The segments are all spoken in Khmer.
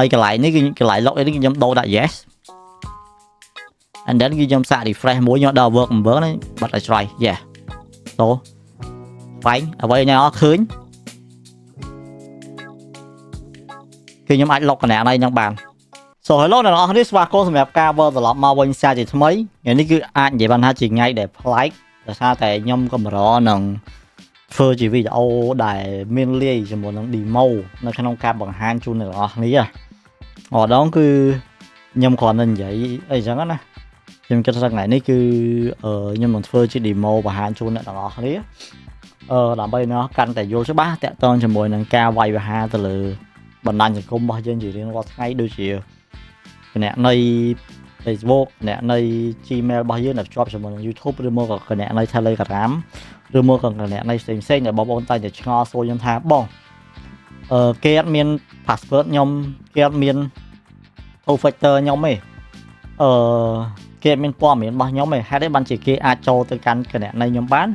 ហើយកន្លែងនេះគឺកន្លែង login នេះខ្ញុំដូរដាក់ yes and then គឺខ្ញុំសាក refresh មួយខ្ញុំដល់ work member នេះបាត់ឲ្យឆ្លៃ yeah so fine អ្វីអ្នកអត់ឃើញគឺខ្ញុំអាច log កណ្ដាលនេះហ្នឹងបាន so hello អ្នកនរអស់នេះស្វាគមន៍សម្រាប់ការវិលត្រឡប់មកវិញសារជាថ្មីថ្ងៃនេះគឺអាចនិយាយបានថាជាថ្ងៃដែលប្លែកដោយសារតែខ្ញុំកម្រនឹងធ្វើជាវីដេអូដែលមានលាយជាមួយនឹង demo នៅក្នុងការបង្ហាញជូនអ្នកនរអស់នេះម្ដងគឺខ្ញុំគ្រាន់តែនិយាយអីចឹងណាខ្ញុំគិតថាថ្ងៃនេះគឺខ្ញុំនឹងធ្វើជា demo បង្ហាញជូនអ្នកនរអស់នេះដើម្បីអ្នកកាន់តែយល់ច្បាស់តាក់ទងជាមួយនឹងការវាយប្រហារទៅលើបណ្ដាញសង្គមរបស់យើងជារៀងរាល់ថ្ងៃដូចជាអ្នកនៃ Facebook អ្នកនៃ Gmail របស់យើងដែលភ្ជាប់ជាមួយនឹង YouTube ឬមកក៏អ្នកនៃ Telegram ឬមកក៏អ្នកនៃផ្សេងៗដែលបងប្អូនតែឆ្ងល់សួរខ្ញុំថាបងគេអត់មាន password ខ្ញុំគេអត់មាន two factor ខ្ញុំទេគេអត់មានព័ត៌មានរបស់ខ្ញុំទេហេតុអីបានជាគេអាចចូលទៅកាន់គណនីខ្ញុំបាន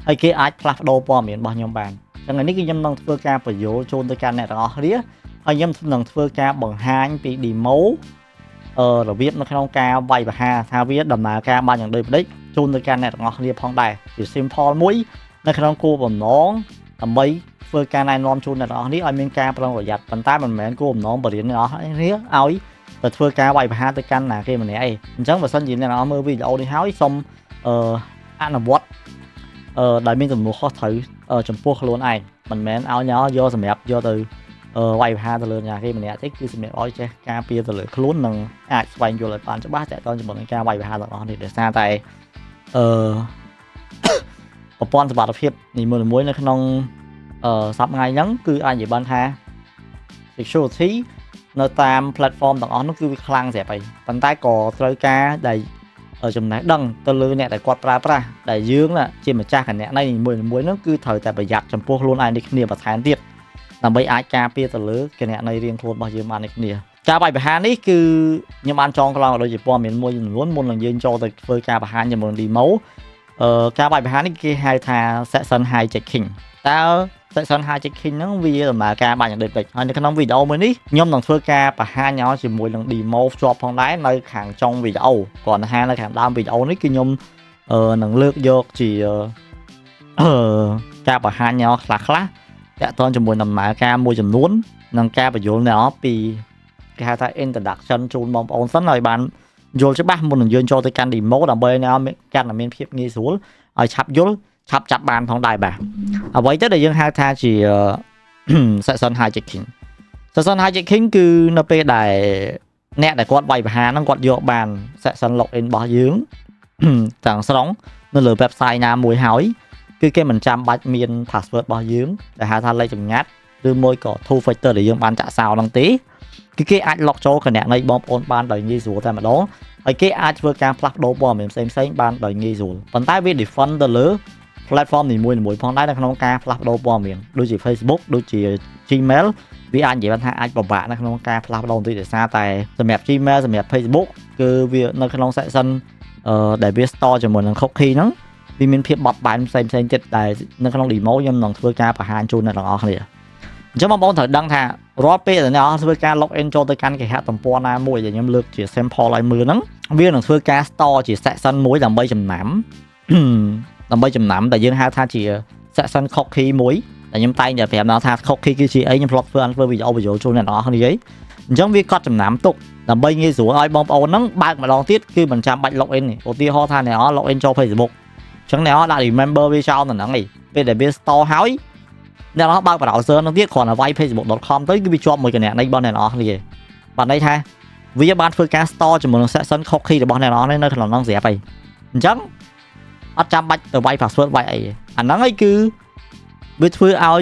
ហើយគេអាចផ្លាស់ប្ដូរព័ត៌មានរបស់ខ្ញុំបានអញ្ចឹងនេះគឺខ្ញុំនឹងធ្វើការបញ្យល់ជូនទៅកាន់អ្នកទាំងអស់គ្នាហើយខ្ញុំនឹងធ្វើការបង្ហាញពី demo របៀបនៅក្នុងការវាយប្រហារថាវាដំណើរការបានយ៉ាងដូចម្ដេចជូនទៅកាន់អ្នកទាំងអស់គ្នាផងដែរជា simple មួយនៅក្នុងគោលបំណងដើម្បីធ្វើការណែនាំជូនអ្នកទាំងអស់គ្នាឲ្យមានការប្រុងប្រយ័ត្នប៉ុន្តែមិនមែនគោលបំណងបរិញ្ញាអ្នកទាំងអស់គ្នាឲ្យទៅធ្វើការវាយប្រហារទៅកាន់ណាគេម្នាក់អីអញ្ចឹងបើសិនជាអ្នកទាំងអស់មើលវីដេអូនេះហើយសូមអនុវត្តដែលមានទំនួលខុសត្រូវចំពោះខ្លួនឯងមិនមែនឲ្យអ្នកយកសម្រាប់យកទៅវាយប្រហារទៅលើអ្នកគេម្នាក់ទេគឺសម្រាប់ឲ្យចេះការពារទៅលើខ្លួននិងអាចស្វែងយល់ឲ្យបានច្បាស់តាក់ទងជាមួយនឹងការវាយប្រហារទាំងអស់នេះដោយសារតែប្រព័ន្ធសុវត្ថិភាពនីមួយៗនៅក្នុងសប្តាហ៍ថ្ងៃហ្នឹងគឺអាចនិយាយបានថា security នៅតាម platform ទាំងអស់នោះគឺវាខ្លាំងស្រាប់ហើយប៉ុន្តែក៏ត្រូវការដែលចំណេះដឹងទៅលើអ្នកដែលគាត់ប្រើប្រាស់ដែលយើងជាម្ចាស់គណនីនីមួយៗហ្នឹងគឺត្រូវតែប្រយ័ត្នចំពោះខ្លួនឯងដូចគ្នាបន្ថែមទៀតដើម្បីអាចការពារទៅលើគណនីរៀងខ្លួនរបស់យើងបានដូចគ្នាការវាយប្រហារនេះគឺខ្ញុំបានចងក្រងដូចជាព័ត៌មានមួយចំនួនមុននឹងយើងចូលទៅធ្វើការបង្ហាញជាមួយ demo ការវាយប្រហារនេះគេហៅថា session hijacking តើ session hijacking ហ្នឹងវាដំណើរការបានយ៉ាងដូចម្ដេចហើយនៅក្នុងវីដេអូមួយនេះខ្ញុំនឹងធ្វើការបង្ហាញឲ្យជាមួយនឹង demo ភ្ជាប់ផងដែរនៅខាងចុងវីដេអូគ្រាន់តែថានៅខាងដើមវីដេអូនេះគឺខ្ញុំនឹងលើកយកជាការបង្ហាញឲ្យខ្លះតាក់ទងជាមួយដំណើរការមួយចំនួននិងការបញ្យល់អ្នកពីគេហៅថា introduction ជូនបងប្អូនសិនឲ្យបានយល់ច្បាស់មុននឹងយើងចូលទៅកាន់ demo ដើម្បីអ្នកកាន់តែមានភាពងាយស្រួលឲ្យឆាប់យល់ឆាប់ចាប់បានផងដែរបាទអ្វីទៅដែលយើងហៅថាជា session hijacking session hijacking គឺនៅពេលដែលអ្នកដែលគាត់វាយប្រហារហ្នឹងគាត់យកបាន session login របស់យើងទាំងស្រុងនៅលើ website ណាមួយហើយគឺគេមិនចាំបាច់មាន password របស់យើងដែលហៅថាលេខចម្ងាត់ឬមួយក៏ two factor ដែលយើងបានចាក់សោហ្នឹងទេគឺគេអាច log ចូលគណនីបងប្អូនបានដោយងាយស្រួលតែម្ដងហើយគេអាចធ្វើការផ្លាស់ប្ដូរព័ត៌មានផ្សេងៗបានដោយងាយស្រួលប៉ុន្តែវា defend ទៅលើ platform នីមួយៗផងដែរនៅក្នុងការផ្លាស់ប្ដូរព័ត៌មានដូចជា Facebook ដូចជា Gmail វាអាចនិយាយថាអាចពិបាកនៅក្នុងការផ្លាស់ប្ដូរបន្តិចដោយសារតែសម្រាប់ Gmail សម្រាប់ Facebook គឺវានៅក្នុង section ដែលវា store ជាមួយនឹង cookie ហ្នឹងវាមានភាពបត់បែនផ្សេងៗទៀតដែលនៅក្នុង demo ខ្ញុំនឹងធ្វើការបង្ហាញជូនអ្នកទាំងអស់គ្នាអញ្ចឹងបងប្អូនត្រូវដឹងថារាល់ពេលដែលអ្នកធ្វើការ login ចូលទៅកាន់គេហទំព័រណាមួយដែលខ្ញុំលើកជា sample ឲ្យមើលហ្នឹងវានឹងធ្វើការ store ជា section មួយដើម្បីចំណាំដែលយើងហៅថាជា section cookie មួយដែលខ្ញុំតែងតែប្រាប់ដល់ថា cookie គឺជាអីខ្ញុំធ្លាប់ធ្វើវីដេអូបញ្យល់ជូនអ្នកទាំងអស់គ្នាអញ្ចឹងវាកត់ចំណាំទុកដើម្បីងាយស្រួលឲ្យបងប្អូនហ្នឹងបើកម្ដងទៀតគឺមិនចាំបាច់ login ទេឧទាហរណ៍ថាអ្នក login ចូល Facebook អញ្ចឹងអ្នកដាក់ remember វាចោលទៅហ្នឹងឯងពេលដែលវា store ហើយអ្នកបើក browser ហ្នឹងទៀតគ្រាន់តែវាយ facebook.com ទៅគឺវាជាប់មួយគណនីរបស់អ្នកនរគ្នាបានន័យថាវាបានធ្វើការ store ជាមួយនឹង section cookie របស់អ្នកនរនៅក្នុងហ្នឹងស្រាប់ហើយអញ្ចឹងអត់ចាំបាច់ទៅវាយ password វាយអីអាហ្នឹងឯងគឺវាធ្វើឲ្យ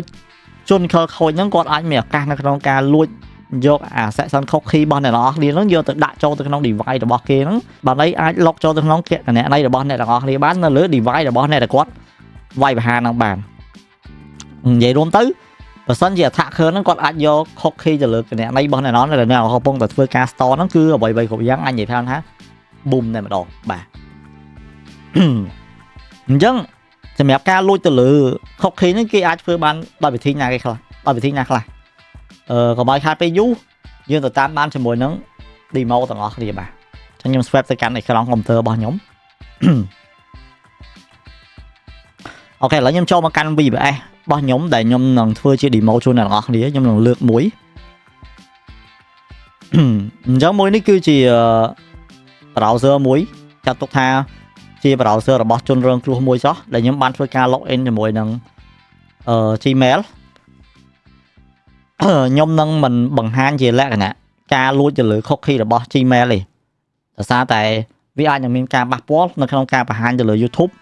ជនខិលខូចហ្នឹងគាត់អាចមានឱកាសនៅក្នុងការលួចយកអា section cookie របស់អ្នកនរគ្នាហ្នឹងយកទៅដាក់ចូលទៅក្នុង device របស់គេហ្នឹងបានន័យអាច log ចូលទៅក្នុងគណនីរបស់អ្នកទាំងអស់គ្នាបាននៅលើ device របស់អ្នកដែលគាត់វាយប្រហារហ្នឹងបាននិយាយរួមទៅបើសិនជា attacker ហ្នឹងគាត់អាចយក cookie ទៅលើគណនីរបស់អ្នកនរដែលអ្នកកំពុងតែធ្វើការ store ហ្នឹងគឺអ្វីៗគ្រប់យ៉ាងអាចនិយាយថា boom តែម្ដងបាទអញ្ចឹងសម្រាប់ការលួចទៅលើ cookie ហ្នឹងគេអាចធ្វើបានដោយវិធីណាខ្លះកុំឲ្យខាតពេលយូរ dương từ tam ban cho mùi nắng demo tầng ngõ thì bà cho nhung swap tới cạnh này cái đó computer bao nhóm ok lấy nhung cho mà căn vì vậy bao nhóm để nhung lần thưa chia demo cho này ngõ thì nhung lần lượt muối giống muối ní cứ chỉ browser muối cho tốt tha chia browser là bot chôn rương luôn muối chó để nhóm ban phơi ca login cho muối nâng Gmail nhôm nâng mình bằng hai gì lẽ nè ca luôn cho lưỡi khóc khi là bot Gmail này sao tại vì ai nhận miền ca bạc post nó không ca và hai cho lưỡi YouTube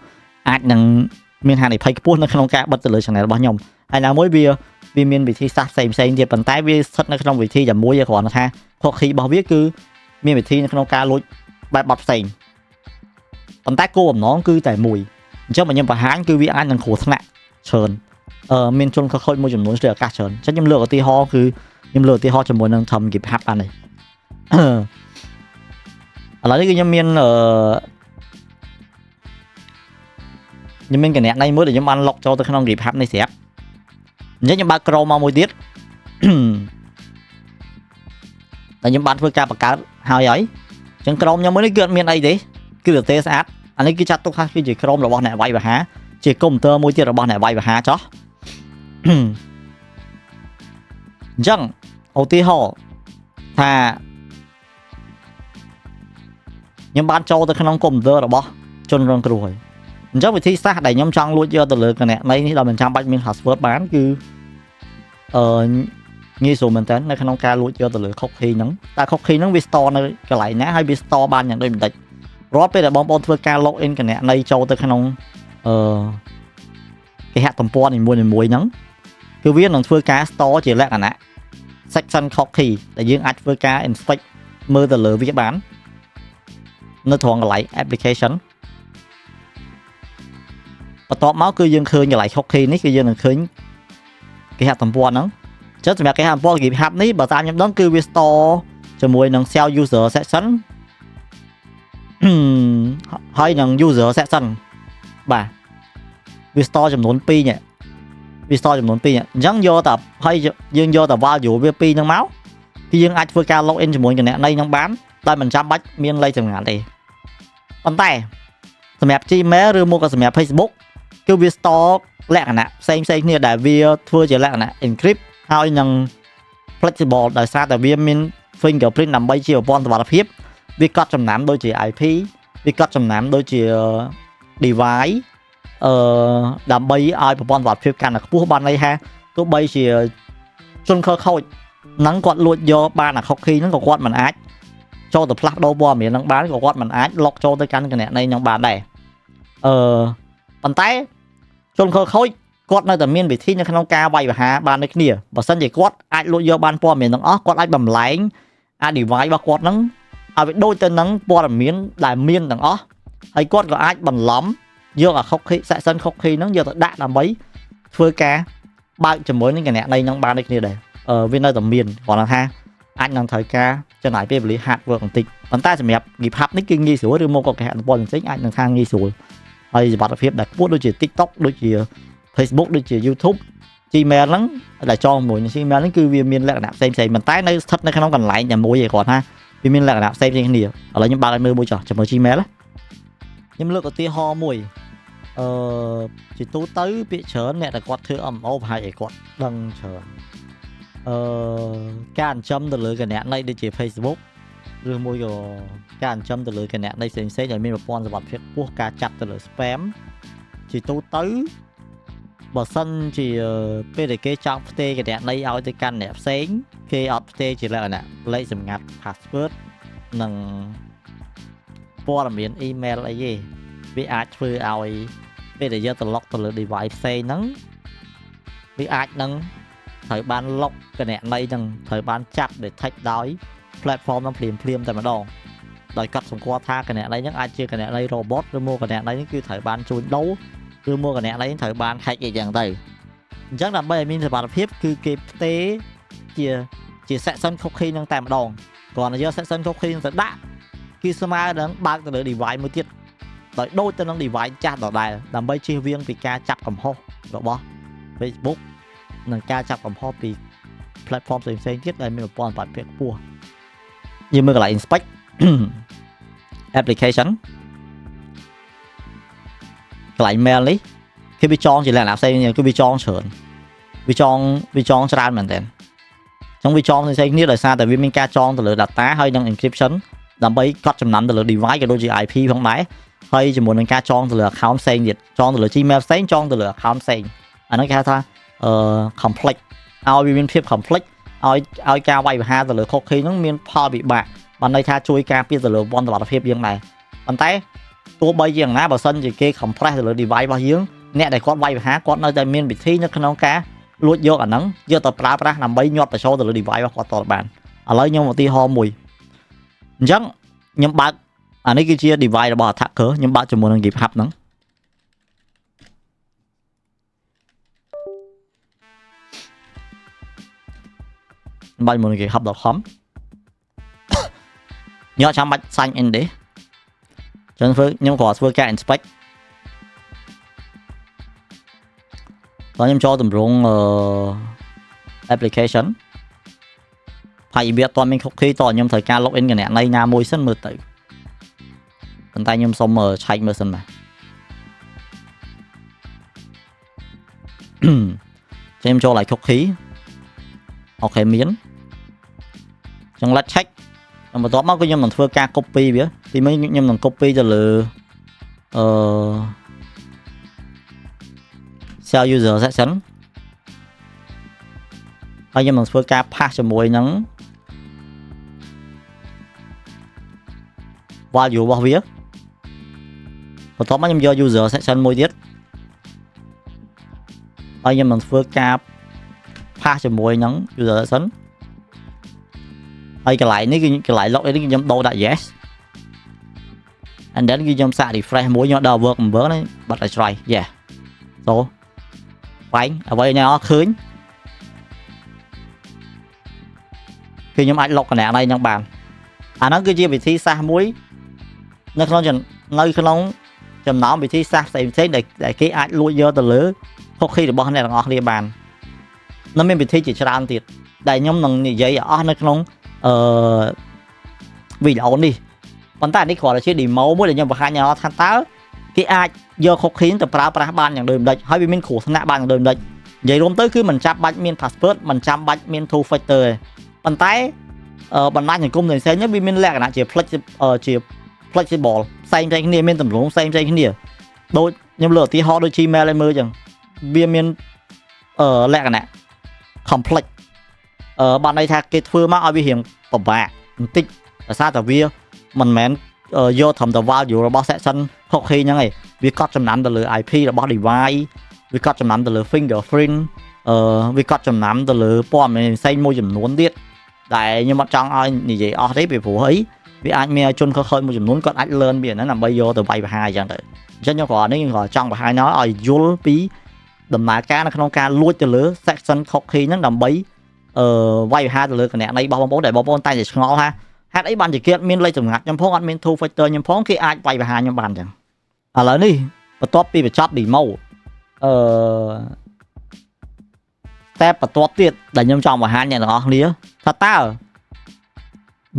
ai nhận miền hàng này Facebook nó không ca bật từ lưỡi chẳng này là bao nhom hay là mỗi vì miền vị thi sát xem thì bàn tay vì sắt nó không vị thi giảm muối còn nó tha khóc khi bao viết cứ miền vị thi nó không ca luôn bài bập xem bàn tay cô ẩm nó cứ tại mùi cho mà nhân và hán cứ vì ai nhận khổ thằng nè sờn miền trung khơi môi trường núi sẽ cả sờn chắc nhâm lửa tí ho cứ nhâm lửa tí ho cho mùi nâng thầm kịp hấp ăn này là cái nhâm miền nhâm miền cái nét này mới để nhâm ăn lọc cho tôi không kịp hấp này xẹp nhớ nhâm ba chrome mà mùi tiết là nhâm bán với ca bạc cá hào ấy chẳng chrome nhâm mới đi kiện miền này đấy cứ được test ad anh ấy cứ chặt tốt ha cái gì chrome là bọn này bay và há chỉ computer môi tiết là bọn này bay và há chó chẳng ô tí họ thà nhưng ban cho tôi không computer là bỏ chôn răng rồi chắc vì thi sát đầy nhóm trang luôn chưa từ lượt cái này mấy là mình trang bạch mình password bán cứ nghi số mình tên này không ca luôn chưa từ lượt khóc khi nắng ta khóc khi nắng store này cái lại nè hay store ban nhận đôi mình địch rót bây giờ bom bom thưa ca login cái này này cho tôi không cái hạt tầm po này mùi nắng cứ viết là thưa cá store chỉ là nè section khóc khi để dương ad thưa cá inspect mơ từ lượt viết bán nó thuận lại application và tọt máu cứ dương khơi như lại khóc khi ní cứ dương là khơi cái hạt tầm po nắng chết mà cái hạt po kịp hạt ní bà ta nhắm đón cứ viết store cho mùi nâng sell user section hay nâng user section bà Vistore chấm nón pi nhỉ Vistore chấm nón pi nhỉ chẳng do tập hay dương do tập value với pi nâng máu khi dương ai ca login cho mỗi cái này nâng bán tại mình chăm bách miên lây chẳng hạn thì bàn tay map Gmail rồi mua cái map Facebook cứ Vistore lẹ nè xem như đại vi thưa chỉ lẹ nè encrypt hay nâng flexible đại sao tại vì miên fingerprint nằm bay chiều bon và phép vì cắt chấm nám đôi chỉ IP vì cắt chấm nám đôi chỉ device đam bay ai của bọn vật phim can là phú ban đây ha tôi bay chỉ xuân khơi nắng quạt luôn do ba là khóc khi nó còn quạt mình ác cho từ plug đâu bom miệng nắng bán của quạt mình ác lọc cho tới căn cái này này nhóm bạn này bàn tay xuân khơi quạt nơi tầm miền bị thi nhưng không ca bay và hạ ban đây kia và sân chỉ quạt ai luôn do ban bom miệng nắng quạt ai bầm lái ai device ba quạt nắng ai bị đôi tên nắng bom miếng đại miên nắng hay quạt có ai bầm lắm do là khóc khi sẽ sân khóc khi nó giờ đã làm mấy phơi cá bao cho mới những cái này đây nó ba đây kia để ở bên nơi tầm miền còn là ha anh đang thời ca cho lại về lý hạt vừa còn tịch bàn tay sẽ mẹp nghiệp hạt nick kinh nghi số được mua có cái hạt bòn tính anh đang thang nghi số hay bạn phép đặt post đôi chỉ TikTok đôi chỉ Facebook đôi chỉ YouTube Gmail lắm là cho mỗi những Gmail nó cứ viên miền lại nạp xem bàn tay nó thật nó không cần lại nhà mua gì còn ha viên miền lại nạp xem cái nhiều ở là những ba nơi mua trò cho mới Gmail nhưng lúc có tia ho mùi chỉ tú tới bị chớ nè là quạt thưa ẩm ô hay quạt đăng chờ can châm từ lưỡi cái nét này để chỉ Facebook rồi môi rồi can châm từ lưỡi cái nét này sẽ nhận mình một con vật phiệt quốc ca chặt từ lưỡi spam chỉ tú tới bờ sân chỉ PDK trong FT cái nét này ao tới can nẹp sáng khi FT chỉ là nè lấy dùm ngặt password nâng po là miền email là gì vì ai thưa ao bây giờ từ lock từ device xe nắng vì ai nâng thời ban lock cái này này nâng thời ban chặt để thách đói platform nó phim tại mà đòn đòi cắt xong qua tha cái này này những ai chưa cái này này robot rồi mua cái này này những cứ thời ban chui đấu rồi mua cái này này thời ban khách gì chẳng đây chắc là bây giờ mình thời ban phép cứ kịp tế chỉ sẽ sân không khi nâng tại mà đòn còn là do sẽ sân không khi sẽ đã khi smart nâng ban từ device mới tiết đôi đôi tên năng device chat ở đây làm bây chia viên vì ca chặt cầm hô rồi bỏ Facebook nâng ca chặt cầm hô vì platform ផ្សេងៗទៀតដែលមានប្រព័ន្ធបរិភេទខ្ពស់យើងមើលកន្លែង inspect application កន្លែង mail នេះគឺវាចងជាលក្ខណៈផ្សេងគឺវាចងច្រើនវាចងច្រើនមែនតើចឹងវាចងផ្សេងៗគ្នាដោយសារតែវាមានការចងទៅលើ data ហើយនឹង encryption ដើម្បីកត់ចំណាំទៅលើ device ក៏ដូចជា IP ផងដែរហើយជាមួយនឹងការចងទៅលើ account ផ្សេងទៀតចងទៅលើ Gmail ផ្សេងចងទៅលើ account ផ្សេងអាហ្នឹងគេហៅថា complex ឲ្យវាមានភាព complex ឲ្យការវាយប្រហារទៅលើ cookie ហ្នឹងមានផលវិបាកបានន័យថាជួយការពារទៅលើវត្តភាពយើងដែរប៉ុន្តែទោះបីយ៉ាងណាបើសិនជាគេ compress ទៅលើ device របស់យើងអ្នកដែលគាត់វាយប្រហារគាត់នៅតែមានវិធីនៅក្នុងការលួចយកអាហ្នឹងយកទៅប្រើប្រាស់ដើម្បីញាត់បញ្ចូលទៅលើ device របស់គាត់តបានឥឡូវខ្ញុំឧទាហរណ៍មួយអញ្ចឹងខ្ញុំបើកអានេះគឺជា device របស់ attacker ខ្ញុំបើកជាមួយនឹង GitHub ហ្នឹងបើកជាមួយនឹង github.com ញ៉ាំចាំបាច់ sign in ទេចឹងខ្ញុំគ្រាន់ធ្វើការ inspect ដល់ខ្ញុំចូលទម្រង់application ហើយវាអត់ទាន់មាន cookie តខ្ញុំត្រូវការ login គណនីណាមួយសិនមើលទៅប៉ុន្តែខ្ញុំសុំឆែកមើលសិនបាទខ្ញុំចូលឲ្យ cookie អូខេមានចឹង let's check បន្ទាប់មកគឺខ្ញុំនឹងធ្វើការ copy វាទីមួយខ្ញុំនឹង copy ទៅលើ share user section ហើយខ្ញុំនឹងធ្វើការ pass ជាមួយនឹង value របស់វាបន្ទាប់មកខ្ញុំយក user section មួយទៀតហើយខ្ញុំនឹងធ្វើការ pass ជាមួយនឹង user section ហើយកន្លែងនេះគឺកន្លែង login នេះខ្ញុំដូរដាក់ yes and then គឺខ្ញុំសាក refresh មួយខ្ញុំដល់ work member នេះបាត់ឲ្យឆ្លៃ yes so fine អ្វីអ្នកអស់ឃើញគឺខ្ញុំអាច log គណនីហ្នឹងបានអាហ្នឹងគឺជាវិធីសាស្ត្រមួយនៅក្នុងចំណោមវិធីសាស្ត្រផ្សេងៗដែលគេអាចលួចយកទៅលើ cookie របស់អ្នកទាំងអស់គ្នាបាននៅមានវិធីជាច្រើនទៀតដែលខ្ញុំនឹងនិយាយឲ្យអស់នៅក្នុងវីដេអូនេះប៉ុន្តែនេះគ្រាន់តែជា demo មួយដែលខ្ញុំបង្ហាញឲ្យថាតើគេអាចយក cookie ទៅប្រើប្រាស់បានយ៉ាងដូចម្ដេចហើយវាមានគ្រោះថ្នាក់បានយ៉ាងដូចម្ដេចនិយាយរួមទៅគឺមិនចាំបាច់មាន password មិនចាំបាច់មាន two factor ទេប៉ុន្តែបណ្ដាញសង្គមផ្សេងៗវាមានលក្ខណៈជា flexible ផ្សេងៗគ្នាមានទម្រង់ផ្សេងៗគ្នាដូចខ្ញុំលើកឧទាហរណ៍ដូច Gmail ឲ្យមើលអញ្ចឹងវាមានលក្ខណៈ complex បានន័យថាគេធ្វើមកឲ្យវារៀងពិបាកបន្តិចដោយសារតែវាមិនមែនយកត្រឹមតែ value របស់ section cookie ហ្នឹងឯងវាកត់ចំណាំទៅលើ IP របស់ device វាកត់ចំណាំទៅលើ fingerprint វាកត់ចំណាំទៅលើព័ត៌មានផ្សេងមួយចំនួនទៀតដែលខ្ញុំអត់ចង់ឲ្យនិយាយអស់ទេពីព្រោះអីវាអាចមានជនខិលខូចមួយចំនួនគាត់អាច learn វាហ្នឹងដើម្បីយកទៅវាយប្រហារអញ្ចឹងទៅអញ្ចឹងខ្ញុំគ្រាន់នេះខ្ញុំគ្រាន់ចង់បង្ហាញឲ្យយល់ពីដំណើរការនៅក្នុងការលួចទៅលើ section cookie ហ្នឹងដើម្បីវាយប្រហារទៅលើគណនីរបស់បងប្អូនដែលបងប្អូនតែឆ្ងល់ថាហេតុអីបានជាគេអត់មានលេខសម្ងាត់ខ្ញុំផងអត់មាន two factor ខ្ញុំផងគេអាចវាយប្រហារខ្ញុំបានអញ្ចឹងឥឡូវនេះបន្ទាប់ពីបញ្ចប់ demo step បន្ទាប់ទៀតដែលខ្ញុំចង់បង្ហាញអ្នកទាំងអស់គ្នាថាតើ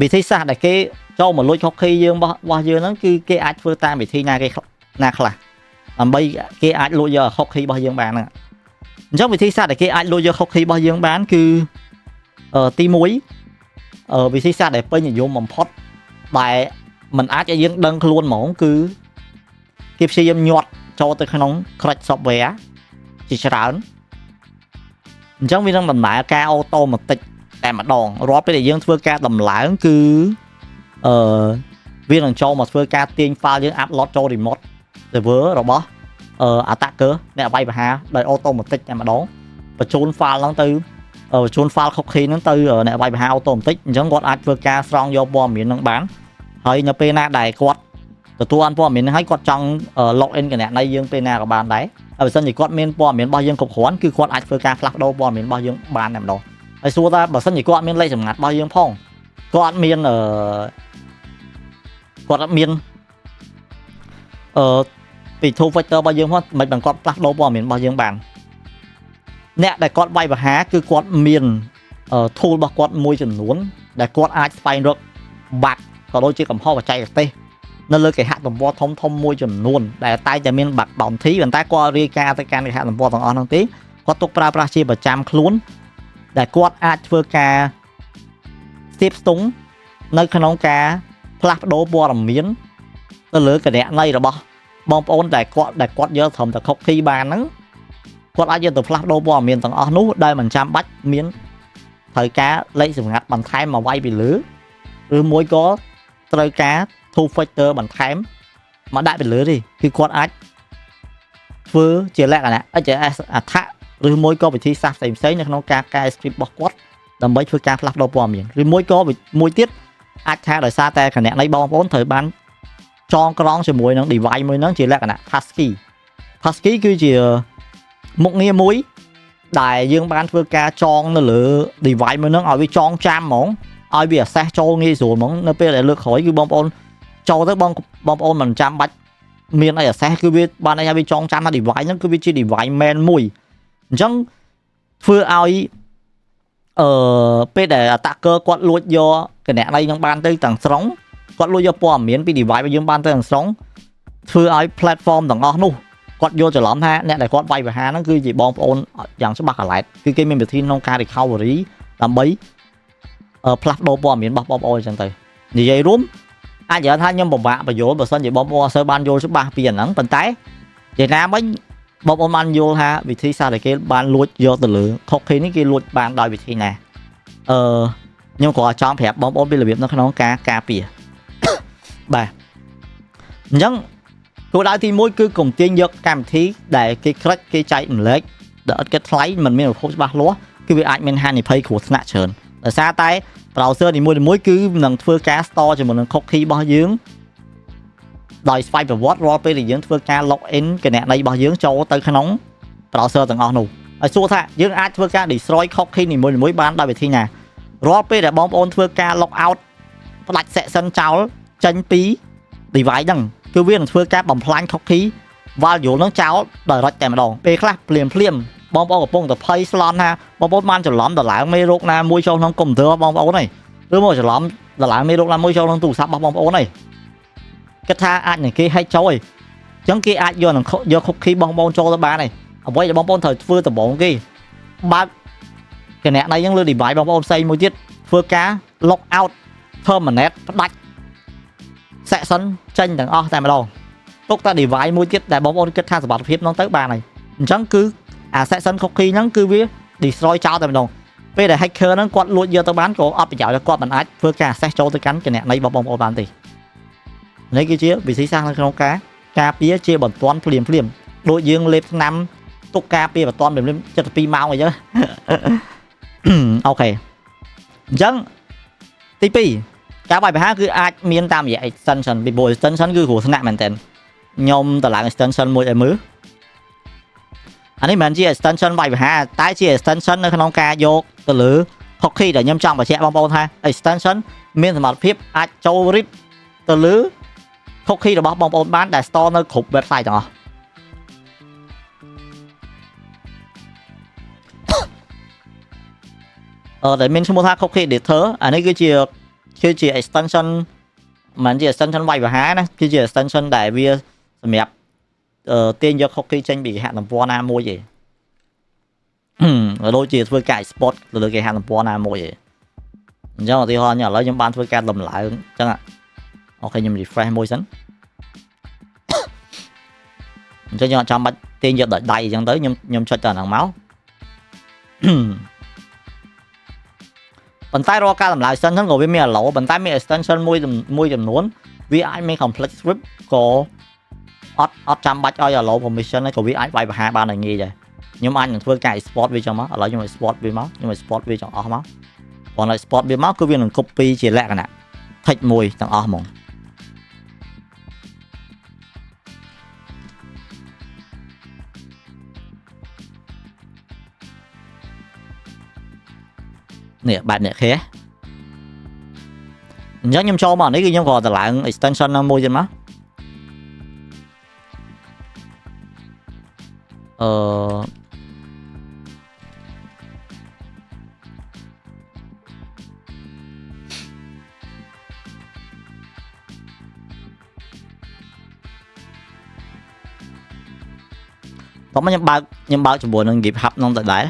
វិធីសាស្ត្រដែលគេចូលមកលួច cookie យើងរបស់យើងហ្នឹងគឺគេអាចធ្វើតាមវិធីណាគេណាខ្លះដើម្បីគេអាចលួចយក cookie របស់យើងបានហ្នឹងអញ្ចឹងវិធីសាស្ត្រដែលគេអាចលួចយក cookie របស់យើងបានគឺទី1វិធីសាស្ត្រដែលពេញនិយមបំផុតដែលមិនអាចឲ្យយើងដឹងខ្លួនហ្មងគឺគេព្យាយាមញាត់ចូលទៅក្នុង crack software ជាច្រើនអញ្ចឹងវានឹងដំណើរការអូតូម៉ាទិកតែម្ដងរាល់ពេលដែលយើងធ្វើការដំឡើងគឺវានឹងចូលមកធ្វើការទាញ file យើង upload ចូល remote server របស់attacker អ្នកវាយប្រហារដោយអូតូម៉ាទិកតែម្ដងបញ្ជូន file ហ្នឹងទៅបញ្ជូន file cookie ហ្នឹងទៅអ្នកវាយប្រហារអូតូម៉ាទិកអញ្ចឹងគាត់អាចធ្វើការស្រង់យកព័ត៌មានហ្នឹងបានហើយនៅពេលណាដែលគាត់ទទួលបានព័ត៌មានហ្នឹងហើយគាត់ចង់ log in គណនីយើងពេលណាក៏បានដែរហើយបើសិនជាគាត់មានព័ត៌មានរបស់យើងគ្រប់គ្រាន់គឺគាត់អាចធ្វើការផ្លាស់ប្ដូរព័ត៌មានរបស់យើងបានតែម្ដងហើយសួរថាបើសិនជាគាត់មានលេខសម្ងាត់របស់យើងផងគាត់មានពី two factor របស់យើងផងមិនបានគាត់ផ្លាស់ប្ដូរព័ត៌មានរបស់យើងបានអ្នកដែលគាត់វាយប្រហារគឺគាត់មាន tool របស់គាត់មួយចំនួនដែលគាត់អាចស្វែងរកបាត់ក៏ដូចជាកំហុសបច្ចេកទេសនៅលើគេហទំព័រធំមួយចំនួនដែលតែតែមានបាក់ bounty ប៉ុន្តែគាត់រាយការណ៍ទៅកាន់គេហទំព័រទាំងអស់ហ្នឹងទេគាត់ទុកប្រើប្រាស់ជាប្រចាំខ្លួនដែលគាត់អាចធ្វើការស្ទាបស្ទង់នៅក្នុងការផ្លាស់ប្ដូរព័ត៌មានទៅលើគណនីរបស់បងប្អូនដែលគាត់យកត្រឹមតែ cookie បានហ្នឹងគាត់អាចយកទៅផ្លាស់ប្ដូរព័ត៌មានទាំងអស់នោះដែលមិនចាំបាច់មានត្រូវការលេខសម្ងាត់បន្ថែមមកវាយពីលើឬមួយក៏ត្រូវការ two factor បន្ថែមមកដាក់ពីលើទេគឺគាត់អាចធ្វើជាលក្ខណៈ HTTPS អត្ថឬមួយក៏វិធីសាស្ត្រផ្សេងៗនៅក្នុងការកែ script របស់គាត់ដើម្បីធ្វើការផ្លាស់ប្ដូរព័ត៌មានឬមួយក៏មួយទៀតអាចថាដោយសារតែគណនីបងប្អូនត្រូវបានចងក្រងជាមួយនឹង device មួយហ្នឹងជាលក្ខណៈ passkey គឺជាមុខងារមួយដែលយើងបានធ្វើការចងនៅលើ device មួយហ្នឹងឲ្យវាចងចាំហ្មងឲ្យវា access ចូលងាយស្រួលហ្មងនៅពេលដែលលើកក្រោយគឺបងប្អូនចូលទៅបងប្អូនមិនចាំបាច់មានអី access គឺវាបានឲ្យវាចងចាំថា device ហ្នឹងគឺវាជា device main មួយអញ្ចឹងធ្វើឲ្យពេលដែល attacker គាត់លួចយកគណនីហ្នឹងបានទៅទាំងស្រុងគាត់លួចយកព័ត៌មានពី device របស់យើងបានទៅទាំងស្រុងធ្វើឲ្យ platform ទាំងអស់នោះគាត់យល់ច្រឡំថាអ្នកដែលគាត់វាយប្រហារហ្នឹងគឺជាបងប្អូនយ៉ាងច្បាស់កន្លែតគឺគេមានវិធីក្នុងការ recovery ដើម្បីផ្លាស់ប្ដូរព័ត៌មានរបស់បងប្អូនអញ្ចឹងទៅនិយាយរួមអាចនិយាយថាខ្ញុំពិបាកបញ្យល់បើសិនជាបងប្អូនអត់សូវបានយល់ច្បាស់ពីអាហ្នឹងប៉ុន្តែនិយាយណាមិញបងប្អូនបានយល់ថាវិធីសាស្ត្រដែលគេបានលួចយកទៅលើ cookie នេះគេលួចបានដោយវិធីណាខ្ញុំគ្រាន់តែចង់ប្រាប់បងប្អូនពីរបៀបនៅក្នុងការពារបាទអញ្ចឹងគោលដៅទី1គឺកុំទាញយកកម្មវិធីដែលគេក្រិចគេចែកម្លែកដែលអត់គិតថ្លៃមិនមានប្រភពច្បាស់លាស់គឺវាអាចមានហានិភ័យគ្រោះថ្នាក់ច្រើនដោយសារតែ browser នីមួយៗគឺនឹងធ្វើការ store ជាមួយនឹង cookie របស់យើងដោយស្វ័យប្រវត្តិរាល់ពេលដែលយើងធ្វើការ log in គណនីរបស់យើងចូលទៅក្នុង browser ទាំងអស់នោះហើយសួរថាយើងអាចធ្វើការ destroy cookie នីមួយៗបានដោយវិធីណារាល់ពេលដែលបងប្អូនធ្វើការ log out ផ្ដាច់ section ចោលចេញពី device ហ្នឹងគឺវានឹងធ្វើការបំផ្លាញ cookie value ហ្នឹងចោលដោយរត់តែម្ដងពេលខ្លះភ្លាមបងប្អូនកំពុងតែភ័យស្លន់ថាបងប្អូនបានច្រឡំដឡើងមេរោគណាមួយចូលក្នុងកុំព្យូទ័របងប្អូនហើយឬមកច្រឡំដឡើងមេរោគណាមួយចូលក្នុងទូរស័ព្ទរបស់បងប្អូនហើយគិតថាអាចនឹងគេ hack ចូលហើយអញ្ចឹងគេអាចយក cookie បងប្អូនចូលទៅបានហើយអ្វីដែលបងប្អូនត្រូវធ្វើដំបូងគេបើកគណនីហ្នឹងលើ device បងប្អូនផ្សេងមួយទៀតធ្វើការ log out terminate ផ្ដាច់ section ចេញទាំងអស់តែម្ដងទុកតែ device មួយទៀតដែលបងប្អូនគិតថាសុវត្ថិភាពហ្នឹងទៅបានហើយអញ្ចឹងគឺអា section cookie ហ្នឹងគឺវា destroy ចោលតែម្ដងពេលដែល hacker ហ្នឹងគាត់លួចយកទៅបានក៏អត់ប្រយោជន៍ដែរគាត់មិនអាចធ្វើការ access ចូលទៅកាន់គណនីរបស់បងប្អូនបានទេនេះគឺជាវិធីសាស្ត្រនៅក្នុងការពារជាបន្ទាន់ភ្លាមដូចយើងលេបថ្នាំទុកការពារបន្ទាន់ភ្លាម72ម៉ោងអីចឹងអូខេអញ្ចឹងទី2ការវាយប្រហារគឺអាចមានតាមរយៈ extension ពីព្រោះ extension គឺគ្រោះថ្នាក់មែនតើខ្ញុំតម្លើង extension មួយឲ្យមើលអានេះមិនមែនជា extension វាយប្រហារតែជា extension នៅក្នុងការយកទៅលើ cookie ដែលខ្ញុំចង់បញ្ជាក់បងប្អូនថា extension មានសមត្ថភាពអាចចូល read ទៅលើ cookie របស់បងប្អូនបានដែល store នៅគ្រប់ website ទាំងអស់ដែលមានឈ្មោះថា cookie editor អានេះគឺជា extension មិនជា extension វាយប្រហារណាគឺជា extension ដែលវាសម្រាប់ទាញយក cookie ចេញពីគេហទំព័រណាមួយឯងដូចជាធ្វើការ export ទៅលើគេហទំព័រណាមួយឯងអញ្ចឹងឧទាហរណ៍ឥឡូវខ្ញុំបានធ្វើការដំឡើងអញ្ចឹងអូខេខ្ញុំ refresh មួយសិនអញ្ចឹងខ្ញុំអត់ចាំបាច់ទាញយកដៃអញ្ចឹងទៅខ្ញុំចុចទៅហ្នឹងមកប៉ុន្តែរាល់ការដំឡើង extension ក៏វាមាន allow ប៉ុន្តែមាន extension មួយចំនួនវាអាចមាន complex script ក៏អត់ចាំបាច់ឲ្យ allow permission ក៏វាអាចវាយប្រហារបានដោយងាយដែរខ្ញុំអាចនឹងធ្វើការ export វាចឹងមកឥឡូវខ្ញុំ export វាមកខ្ញុំ export វាទាំងអស់មកព្រោះនៅ export វាមកគឺវានឹង copy ជាលក្ខណៈ text មួយទាំងអស់ហ្មងនេះបែបនេះឃើញអញ្ចឹងខ្ញុំចូលមកនេះគឺខ្ញុំក៏តម្លើង extension មួយទៀតមក តោះមកខ្ញុំបើកជាមួយនឹង GitHub ក្នុងដដែល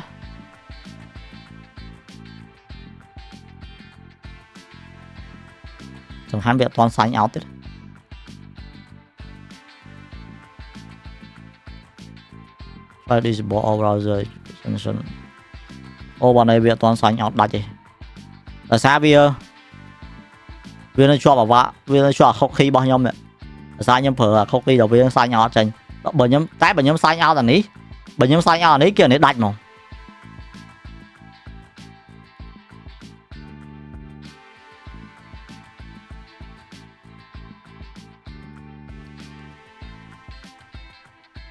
សំខាន់វាអត់ទាន់ sign out ទេTry disable all browser extension អូបងនេះវាអត់ទាន់ sign out ដាច់ទេដោយសារវានៅជាប់អាវ៉ាវានៅជាប់ cookie របស់ខ្ញុំនេះដោយសារខ្ញុំប្រើ cookie ដល់វា sign out ចេញបើខ្ញុំ sign out អានេះបើខ្ញុំ sign out អានេះគឺអានេះដាច់ហ្មង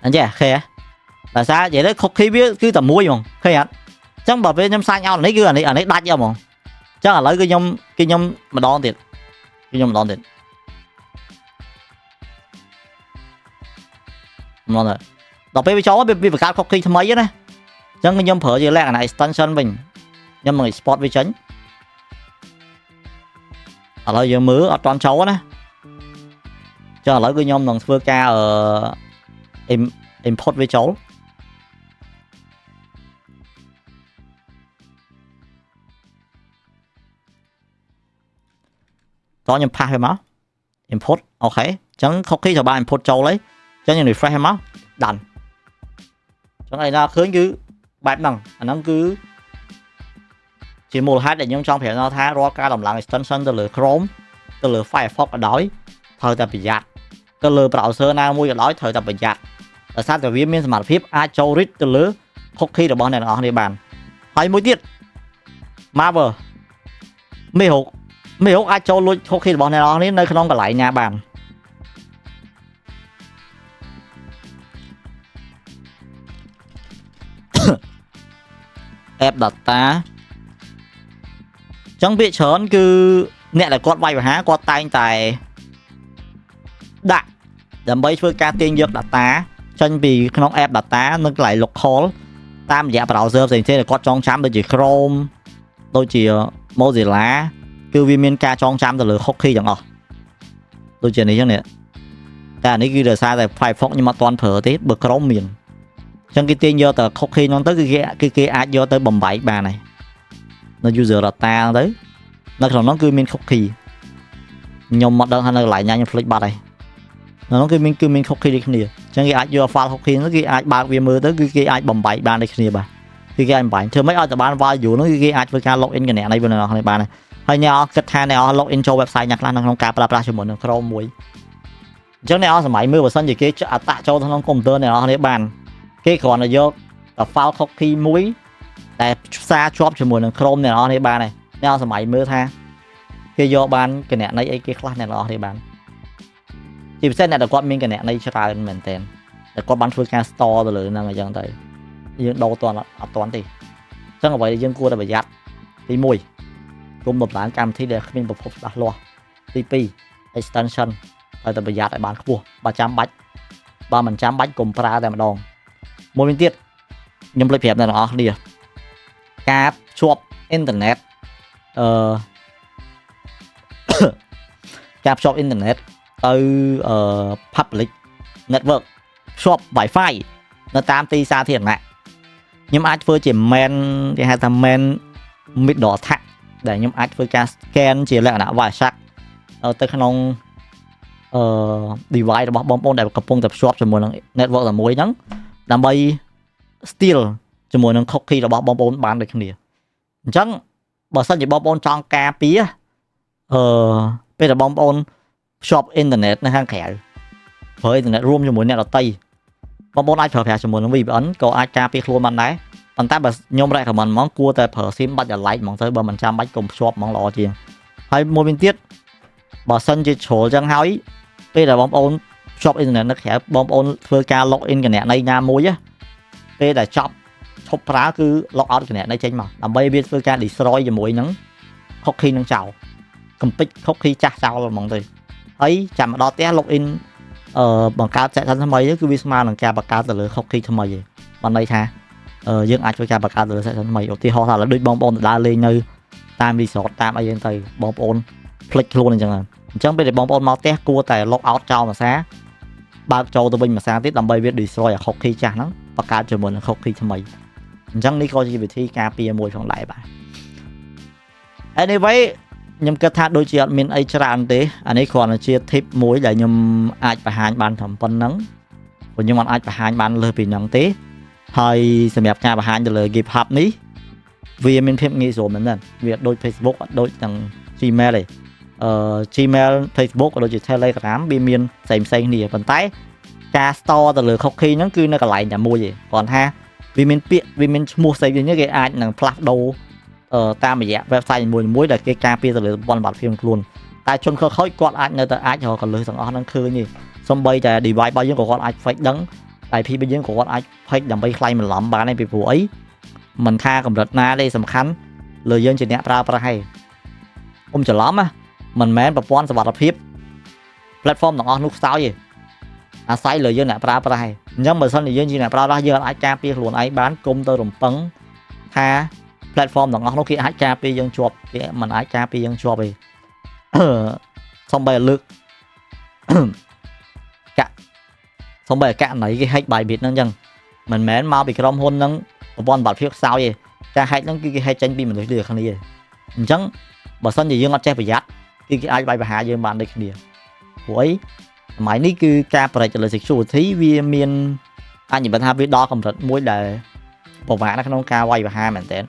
អញ្ចឹងឃើញដោយសារនិយាយទៅ cookie វាគឺតែមួយហ្មងឃើញអត់អញ្ចឹងបើពេលខ្ញុំ sign out អានេះគឺអានេះដាច់ហ្មងអញ្ចឹងឥឡូវគឺខ្ញុំម្ដងទៀតដល់ពេលវាចូលវាបង្កើត cookie ថ្មីណាអញ្ចឹងខ្ញុំប្រើជាលក្ខណៈ extension វិញខ្ញុំនឹង export វាចេញឥឡូវយើងមើលអត់ទាន់ចូលណាអញ្ចឹងឥឡូវគឺខ្ញុំនឹងធ្វើការimport វាចូលតោះខ្ញុំផាសវាមក import អូខេអញ្ចឹង cookie ត្រូវបាន import ចូលហើយអញ្ចឹងខ្ញុំ refresh មកដាន់អញ្ចឹងឯណាឃើញគឺបែបហ្នឹងអាហ្នឹងគឺជាមូលហេតុដែលខ្ញុំចង់ប្រាប់ថារាល់ការដំឡើង extension ទៅលើ Chrome ទៅលើ Firefox ក៏ដោយត្រូវតែប្រយ័ត្នទៅលើ browser ណាមួយក៏ដោយត្រូវតែប្រយ័ត្នដោយសារតែវាមានសមត្ថភាពអាចចូល read ទៅលើ cookie របស់អ្នកទាំងអស់គ្នាបានហើយមួយទៀត malware មេរោគអាចចូលលួច cookie របស់អ្នកទាំងអស់គ្នានៅក្នុងកន្លែងណាបានapp data ចឹងពាក្យច្រើនគឺអ្នកដែលគាត់វាយបហាគាត់តែងតែដាក់ដើម្បីធ្វើការទាញយក data ចេញពីក្នុង app data នៅកន្លែង local តាមរយៈ browser ផ្សេងៗដែលគាត់ចងចាំដូចជា Chrome ដូចជា Mozilla គឺវាមានការចងចាំទៅលើ cookie ទាំងអស់ដូចជានេះចឹងនេះតែអានេះគឺដោយសារតែ Firefox ខ្ញុំអត់ទាន់ប្រើទេបើ Chrome មានចឹងគេទាញយកតែ cookie ហ្នឹងទៅគឺគេអាចយកទៅបំបែកបានហើយនៅ user data ទៅនៅក្នុងហ្នឹងគឺមាន cookie ខ្ញុំមកដឹងថានៅកន្លែងណាខ្ញុំភ្លេចបាត់ហើយនៅហ្នឹងគឺមាន cookie ដូចគ្នាចឹងគេអាចយក file cookie ហ្នឹងគេអាចបើកវាមើលទៅគឺគេអាចបំបែកបានដូចគ្នាបាទគឺគេអាចបំបែកធ្វើម៉េចឲ្យតែបាន value ហ្នឹងគឺគេអាចធ្វើការ login កណែនេះបងប្អូនគ្នាបានហើយអ្នកអត់គិតថាអ្នកអត់ login ចូល website អ្នកខ្លះនៅក្នុងការប្រើប្រាស់ជាមួយនឹង Chrome មួយអញ្ចឹងអ្នកអត់សម័យមើលបើសិនជាគេអតាក់ចូលក្នុងកុំព្យូទ័រអ្នកនរគ្នាបានគេគ្រាន់តែយកតែ file cookie មួយតែផ្សារជាប់ជាមួយនឹង Chrome អ្នកនរគ្នាបានហើយអ្នកអត់សម័យមើលថាគេយកបានកណន័យអីគេខ្លះអ្នកនរគ្នាបានជាពិសេសអ្នកដែលគាត់មានកណន័យច្រើនមែនតើតែគាត់បានធ្វើការ store ទៅលើហ្នឹងអញ្ចឹងទៅយើងដូរតអត់តទេអញ្ចឹងអ្វីដែលយើងគួរតែប្រយ័ត្នទី1គុំបំឡើងកម្មវិធីដែលគ្មានប្រភពច្បាស់លាស់ទី2 extension ត្រូវតែប្រយ័ត្នឲ្យបានខ្ពស់បើចាំបាច់បើមិនចាំបាច់កុំប្រើតែម្ដងមួយវិញទៀតខ្ញុំភ្លេចប្រាប់អ្នកទាំងអស់គ្នាការភ្ជាប់អ៊ីនធឺណិតការភ្ជាប់អ៊ីនធឺណិតទៅpublic network ភ្ជាប់ Wi-Fi នៅតាមទីសាធារណៈខ្ញុំអាចធ្វើជា main គេហៅថា main middle attack ដែលខ្ញុំអាចធ្វើការ scan ជាលក្ខណៈ Wireshark ទៅក្នុងdevice របស់បងប្អូនដែលកំពុងតែភ្ជាប់ជាមួយនឹង network តែមួយហ្នឹងដើម្បី steal ជាមួយនឹង cookie របស់បងប្អូនបានដូចគ្នាអញ្ចឹងបើសិនជាបងប្អូនចង់ការពារពេលដែលបងប្អូនភ្ជាប់អ៊ីនធឺណិតនៅខាងក្រៅប្រើអ៊ីនធឺណិតរួមជាមួយអ្នកដទៃបងប្អូនអាចប្រើប្រាស់ជាមួយនឹង VPN ក៏អាចការពារខ្លួនបានដែរប៉ុន្តែបើខ្ញុំ recommend ហ្មងគួរតែប្រើ SIM បាច់អាឡែកហ្មងទៅបើមិនចាំបាច់កុំភ្ជាប់ហ្មងល្អជាងហើយមួយវិញទៀតបើសិនជាជ្រុលចឹងហើយពេលដែលបងប្អូនភ្ជាប់អ៊ីនធឺណិតនៅក្រៅបងប្អូនធ្វើការ log in កណន័យណាមួយពេលដែលចប់ឈប់ប្រើគឺ log out កណន័យចេញមកដើម្បីវាធ្វើការ destroy ជាមួយនឹង cookie នឹងចោលកំពេច cookie ចាស់ចោលហ្មងទៅហើយចាំមកដល់ផ្ទះ log in បង្កើត session ថ្មីគឺវាស្មើនឹងការបង្កើតទៅលើ cookie ថ្មីឯងបានន័យថាយើងអាចធ្វើការបង្កើតទៅលើ session ថ្មីឧទាហរណ៍ថាដូចបងប្អូនដើរលេងនៅតាម resort តាមអីហ្នឹងទៅបងប្អូនភ្លេចខ្លួនអញ្ចឹងពេលដែលបងប្អូនមកផ្ទះគួរតែ log out ចោលមួយសារបើកចូលទៅវិញមួយសារទៀតដើម្បីវា destroy អា cookie ចាស់ហ្នឹង បង្កើតជាមួយនឹង cookie ថ្មីអញ្ចឹងនេះក៏ជាវិធីការពារមួយផងដែរបាទ anyway ខ្ញុំគិតថាដូចជាអត់មានអីច្រើនទេអានេះគ្រាន់តែជា tip មួយដែលខ្ញុំអាចបង្ហាញបានត្រឹមប៉ុណ្្នឹងព្រោះខ្ញុំអាចបង្ហាញបានលើសពីហ្នឹងទេហើយសម្រាប់ការបង្ហាញទៅលើ GitHub នេះវាមានភាពងាយស្រួលមែនទែនវាដូច Facebook អត់ដូចទាំង Gmail ទេGmail Facebook ក៏ដូចជា Telegram វាមានផ្សេងគ្នាប៉ុន្តែការ store ទៅលើ cookie ហ្នឹងគឺនៅកន្លែងតែមួយទេគ្រាន់ថាវាមានពាក្យវាមានឈ្មោះផ្សេងៗគេអាចនឹងផ្លាស់ប្ដូរតាមរយៈ website មួយដែលគេការពារទៅលើប្រព័ន្ធបាត់ភាពខ្លួនតែជនខិលខូចគាត់អាចនៅតែអាចរកកលឹះទាំងអស់ហ្នឹងឃើញទេសូម្បីតែ device របស់យើងក៏គាត់អាច fake ដឹងតែ IP របស់យើងក៏គាត់អាច fake ដើម្បីខ្លាញ់បន្លំបានដែរពីព្រោះអីមិនថាកម្រិតណាទេសំខាន់លើយើងជាអ្នកប្រើប្រាស់ឯងអ៊ំច្រឡំណាមិនមែនប្រព័ន្ធសុវត្ថិភាព platform ទាំងអស់នោះខ្សោយទេអាស្រ័យលើយើងអ្នកប្រើប្រាស់ឯងអញ្ចឹងបើសិនជាយើងជាអ្នកប្រើប្រាស់យើងអាចការពារខ្លួនឯងបានគុំទៅរំពឹងថា platform ទាំងអស់នោះគេអាចការពារយើងជាប់គេមិនអាចការពារយើងជាប់ទេសំបីលើកសំបីករណីគេ hack Bybit ហ្នឹងអញ្ចឹងមិនមែនមកពីក្រុមហ៊ុនហ្នឹងប្រព័ន្ធបាល់ភាពខ្សោយទេការ hack ហ្នឹងគឺគេ hack ចេញពីមនុស្សដូចគ្នាអញ្ចឹងបើសិនជាយើងអត់ចេះប្រយ័ត្នគឺគេអាចវាយប្រហារយើងបានដូចគ្នាព្រោះអីសម័យនេះគឺការបរិយា security វាមានអាចនិយាយថាវាដល់កម្រិតមួយដែលពិបាកនៅក្នុងការវាយប្រហារមែនតើ